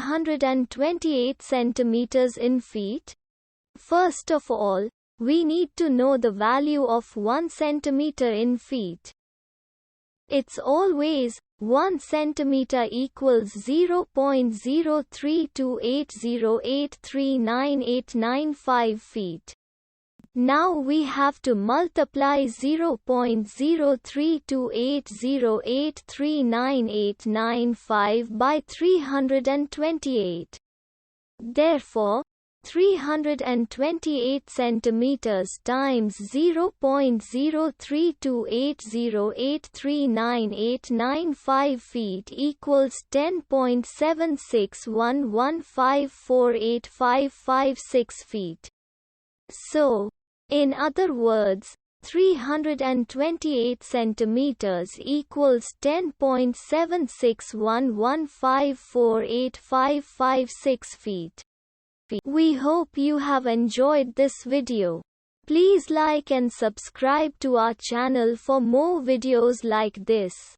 328 centimeters in feet? First of all, we need to know the value of 1 centimeter in feet. It's always 1 centimeter equals 0.03280839895 feet. Now we have to multiply 0.03280839895 by 328. Therefore, 328 centimeters times 0.03280839895 feet equals 10.7611548556 feet. So, in other words, 328 centimeters equals 10.7611548556 feet. We hope you have enjoyed this video. Please like and subscribe to our channel for more videos like this.